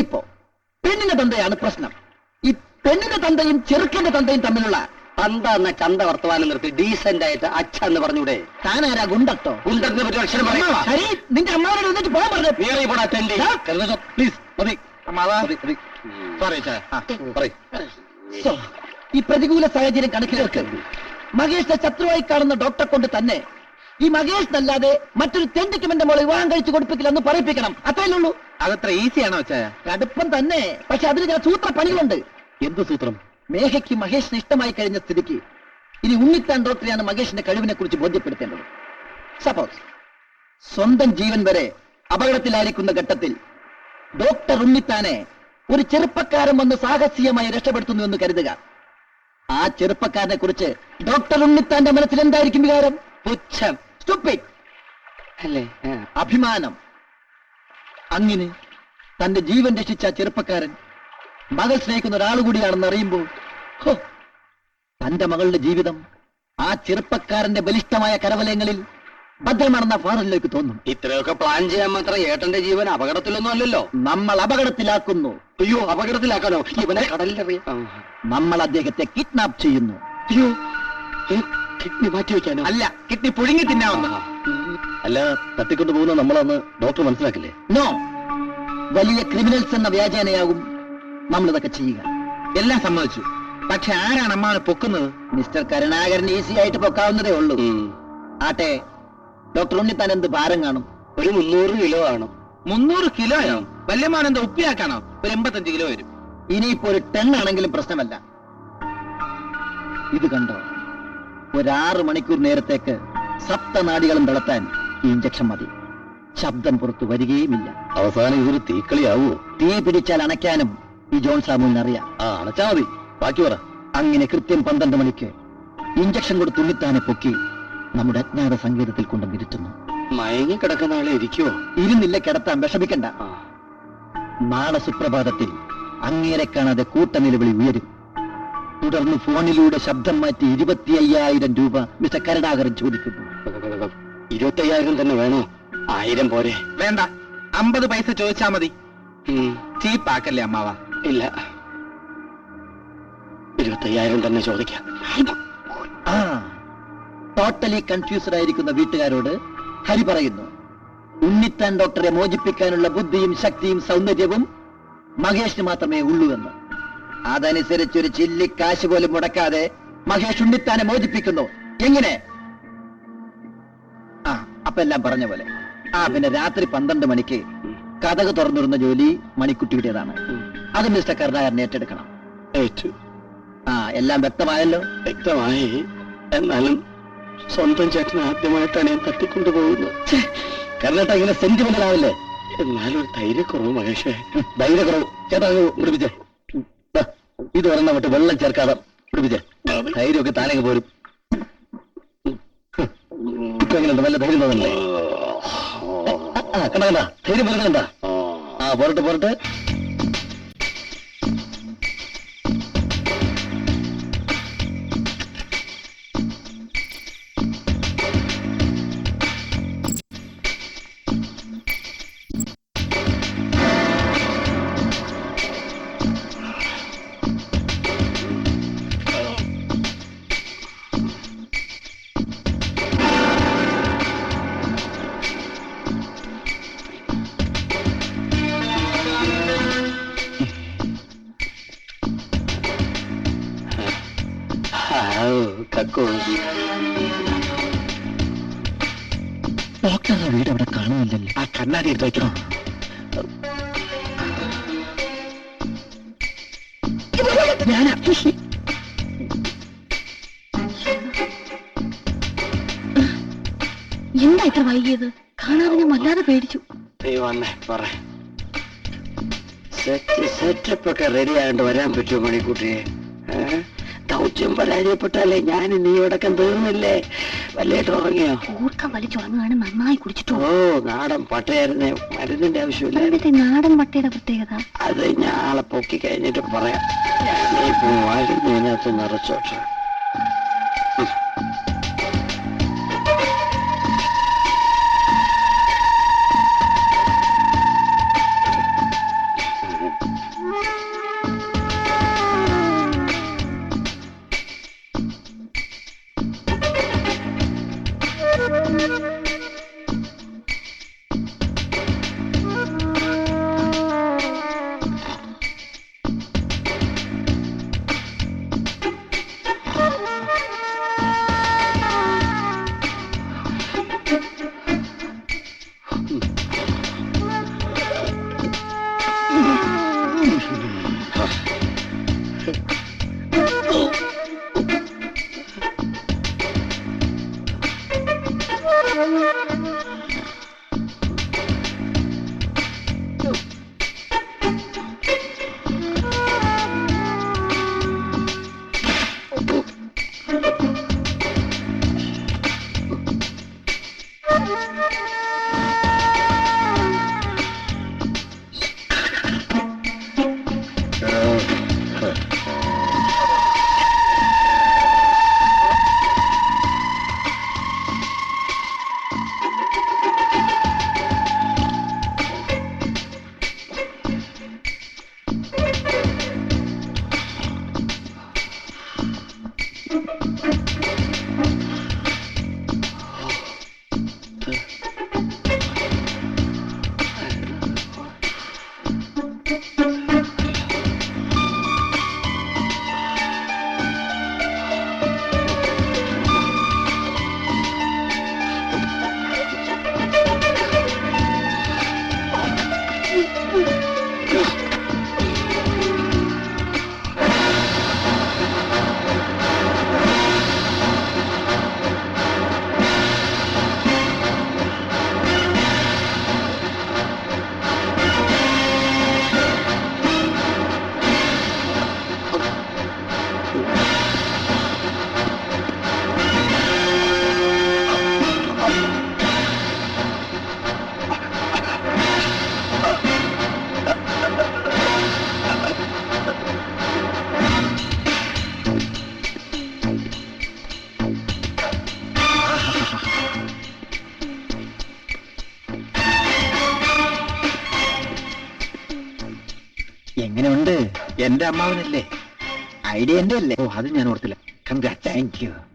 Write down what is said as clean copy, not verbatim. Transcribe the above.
ഇപ്പോ പെണ്ണിന്റെ തന്തയാണ് പ്രശ്നം. ഈ പെണ്ണിന്റെ തന്തയും ചെറുക്കന്റെ തന്തയും തമ്മിലുള്ള തന്ത എന്ന ചന്ത വർത്തമാനം നിർത്തി ഡീസന്റ് ആയിട്ട് അച്ഛ എന്ന് പറഞ്ഞൂടെ? താനാരാ ഗുണ്ടട്ടോ? ഗുണ്ടത്തിനെ പറ്റി അക്ഷരം പറയാ. ശരി, നിന്റെ അമ്മാവനോട് എന്നിട്ട് പോകാൻ പറഞ്ഞു. പ്ലീസ് മതി. ഈ പ്രതികൂല സാഹചര്യം കണക്കിലെടുത്ത് മഹേഷിന്റെ ശത്രുവായി കാണുന്ന ഡോക്ടറെ കൊണ്ട് തന്നെ ഈ മഹേഷിനല്ലാതെ മറ്റൊരു തെണ്ടിക്കും എന്റെ മോളെ വിവാഹം കഴിച്ചു കൊടുപ്പിക്കില്ലെന്ന് പറയിപ്പിക്കണം. അത്രയല്ലുള്ളൂ. അതത്ര ഈസിയാണോ വെച്ചാ? കടുപ്പം തന്നെ. പക്ഷെ അതിന് ഞാൻ സൂത്ര പണികളുണ്ട്. എന്ത് സൂത്രം? മേഘയ്ക്ക് മഹേഷിന് ഇഷ്ടമായി കഴിഞ്ഞ സ്ഥിതിക്ക് ഇനി ഉണ്ണിത്താൻ ഡോക്ടറെയാണ് മഹേഷിന്റെ കഴിവിനെ കുറിച്ച് ബോധ്യപ്പെടുത്തേണ്ടത്. സപ്പോസ് സ്വന്തം ജീവൻ വരെ അപകടത്തിലായിരിക്കുന്ന ഘട്ടത്തിൽ ഡോക്ടർ ഉണ്ണിത്താനെ ഒരു ചെറുപ്പക്കാരൻ വന്ന് സാഹസികമായി രക്ഷപ്പെടുത്തുന്നു എന്ന് കരുതുക. ആ ചെറുപ്പക്കാരനെ കുറിച്ച് ഡോക്ടർ ഉണ്ണിത്താന്റെ മനസ്സിൽ എന്തായിരിക്കും വികാരം? പുച്ഛം, സ്റ്റുപ്പിഡ് അല്ലേ? അഭിമാനം. അങ്ങനെ തന്റെ ജീവൻ രക്ഷിച്ച ചെറുപ്പക്കാരൻ മകൾ സ്നേഹിക്കുന്ന ഒരാൾ കൂടിയാണെന്ന് അറിയുമ്പോൾ തന്റെ മകളുടെ ജീവിതം ആ ചെറുപ്പക്കാരന്റെ ബലിഷ്ഠമായ കരവലയങ്ങളിൽ ഭദ്രമാണെന്ന ഫാദറിലേക്ക് തോന്നും. ഇത്രയൊക്കെ പ്ലാൻ ചെയ്യാൻ മാത്രം ഏട്ടന്റെ ജീവൻ അപകടത്തിലൊന്നും അല്ലല്ലോ. നമ്മൾ അപകടത്തിലാക്കുന്നു. അയ്യോ, അപകടത്തിലാക്കാനോ? ഇവനെ കടലിലെറിയാം. നമ്മൾ അദ്ദേഹത്തെ കിഡ്നാപ്പ് ചെയ്യുന്നു. അയ്യോ, കിഡ്നി മാറ്റി വെക്കാനോ? അല്ല, കിഡ്നി പുഴുങ്ങി തിന്നാവുന്ന. അല്ല, തട്ടിക്കൊണ്ടു പോകുന്ന നമ്മളന്ന് ഡോക്ടർ മനസ്സിലാക്കില്ലേ? നോ, വലിയ ക്രിമിനൽസ് എന്ന വ്യാജേനയാകും നമ്മളിതൊക്കെ ചെയ്യുക. എല്ലാം സമ്മതിച്ചു. പക്ഷെ ആരാണ് അമ്മാവനെ പൊക്കുന്നത്? മിസ്റ്റർ കരുണാകരൻ ഈസി ആയിട്ട് പൊക്കാവുന്നതേ ഉള്ളൂ. ആട്ടെ, ഡോക്ടർ ഉണ്ണിത്താൻ എന്ത് ഭാരം കാണും? ഒരു 300 കിലോ ആണ്. 300 കിലോയോ? വല്യമാൻ എന്താ ഉപ്പിയാക്കാണോ? ഒരു 85 കിലോ വരും. ഇനിയിപ്പോ ഒരു 10 ആണെങ്കിലും പ്രശ്നമല്ല. ഇത് കണ്ടോ, ഒരു 6 മണിക്കൂർ നേരത്തേക്ക് സപ്തനാടികളും തളർത്താൻ ഈ ഇഞ്ചക്ഷൻ മതി. ശബ്ദം പുറത്തു വരികയുമില്ല. അവസാനം ഇതൊരു തീക്കളിയാവോ? തീ പിടിച്ചാൽ അണയ്ക്കാനും ഈ ജോൺ സാമുവിന് അറിയാം. അണച്ചാ മതി, ബാക്കി പറ. അങ്ങനെ കൃത്യം 12 മണിക്ക് ഇഞ്ചക്ഷൻ കൊടുത്ത് ഉണ്ണിത്താനെ പൊക്കി നമ്മുടെ അജ്ഞാത സങ്കേതത്തിൽ കൊണ്ടുവന്നിരുത്തുന്നു. മയങ്ങി കിടക്കുന്ന ആളെ ഇരിക്കുവോ? ഇരുന്നില്ല, കിടത്താൻ വിഷമിക്കണ്ട. നാളെ സുപ്രഭാതത്തിൽ അങ്ങേരെ കാണാതെ കൂട്ടനിലവിളി ഉയരും. തുടർന്ന് ഫോണിലൂടെ ശബ്ദം മാറ്റി 25,000 രൂപ മിസ്റ്റർ കരുണാകരൻ ചോദിക്കുന്നു. 25,000 തന്നെ വേണോ? 1000 പോരെ? വേണ്ട, 50 പൈസ ചോദിച്ചാ മതി. ചീപ്പാക്കല്ലേ അമ്മാവ? ഇല്ല, 25,000 തന്നെ ചോദിക്കാം. ടോട്ടലി കൺഫ്യൂസ്ഡ് ആയിരിക്കുന്ന വീട്ടുകാരോട് ഹരി പറയുന്നു, ഉണ്ണിത്താൻ ഡോക്ടറെ മോചിപ്പിക്കാനുള്ള ബുദ്ധിയും ശക്തിയും സൗന്ദര്യവും മഹേഷിന് മാത്രമേ ഉള്ളൂ എന്ന്. അതനുസരിച്ചൊരു ചില്ലി കാശ് പോലും മുടക്കാതെ മഹേഷ് ഉണ്ണിത്താനെ മോചിപ്പിക്കുന്നു. എങ്ങനെ? അപ്പൊ എല്ലാം പറഞ്ഞ പോലെ. പിന്നെ രാത്രി 12 മണിക്ക് കതക് തുറന്നിടുന്ന ജോലി മണിക്കുട്ടിയുടേതാണ്. അത് മിസ്റ്റർ കരുണാകരൻ ഏറ്റെടുക്കണം. എല്ലാം വ്യക്തമായല്ലോ? വ്യക്തമായി. എന്നാലും സ്വന്തം ചേട്ടനെ ആദ്യമായിട്ടാണ് ഞാൻ തട്ടിക്കൊണ്ടുപോകുന്നത്. കരുണേട്ട ഇങ്ങനെ സെന്റിമെന്റൽ ആവില്ലേ? എന്നാലും ഒരു ധൈര്യക്കുറവ് മഹേഷേ. ധൈര്യക്കുറവ് ചേട്ടാ, പിടിപ്പിച്ചേ. ഇത് ഒരെണ്ണം വിട്ട് വെള്ളം ചേർക്കാതെ പിടിപ്പിച്ചേ. ധൈര്യമൊക്കെ താനങ്ങ് പോരും. ഇപ്പൊ എങ്ങനെയുണ്ട്? നല്ല ധൈര്യം തോന്നണ്ടേ? കണ്ട കണ്ട ധൈര്യം വരുന്നുണ്ട. പോരട്ടെ പോരട്ടെ. ഡോക്ടറുടെ വീട് അവിടെ കാണുന്നില്ലല്ലോ. ആ കണ്ണാടി എടുത്ത് വയ്ക്കണം. എന്താ ഇത്ര വൈകിയത്? കാണാതെ ഞാൻ വല്ലാതെ പേടിച്ചു. സെറ്റപ്പ് ഒക്കെ റെഡി ആയിട്ട് വരാൻ പറ്റുമോ മണിക്കൂട്ടിയെ? ദൗത്യം പരാജയപ്പെട്ടാലേ ഞാൻ നീ അടക്കം തീർന്നില്ലേ? വല്ലേട്ട് ഉറങ്ങിയോ? കൂർക്കം വലിച്ചുറങ്ങുകയാണ്. നന്നായി കുടിച്ചിട്ടോ? നാടൻ പട്ടയായിരുന്നേ, മരുന്നിന്റെ ആവശ്യമില്ല. നാടൻ പട്ടയുടെ പ്രത്യേകത അത് ഞാൻ ആളെ പൊക്കി കഴിഞ്ഞിട്ട് പറയാം. ഞാനിപ്പോ മരുന്നിനകത്ത് നിറച്ചോട്ടെ. എങ്ങനെയുണ്ട്? എന്റെ അമ്മാവനല്ലേ? ഐഡിയ എന്റെ അല്ലേ? ഓ, അത് ഞാൻ ഓർത്തില്ല. കൺഗ്രാറ്റ്സ്. Thank you.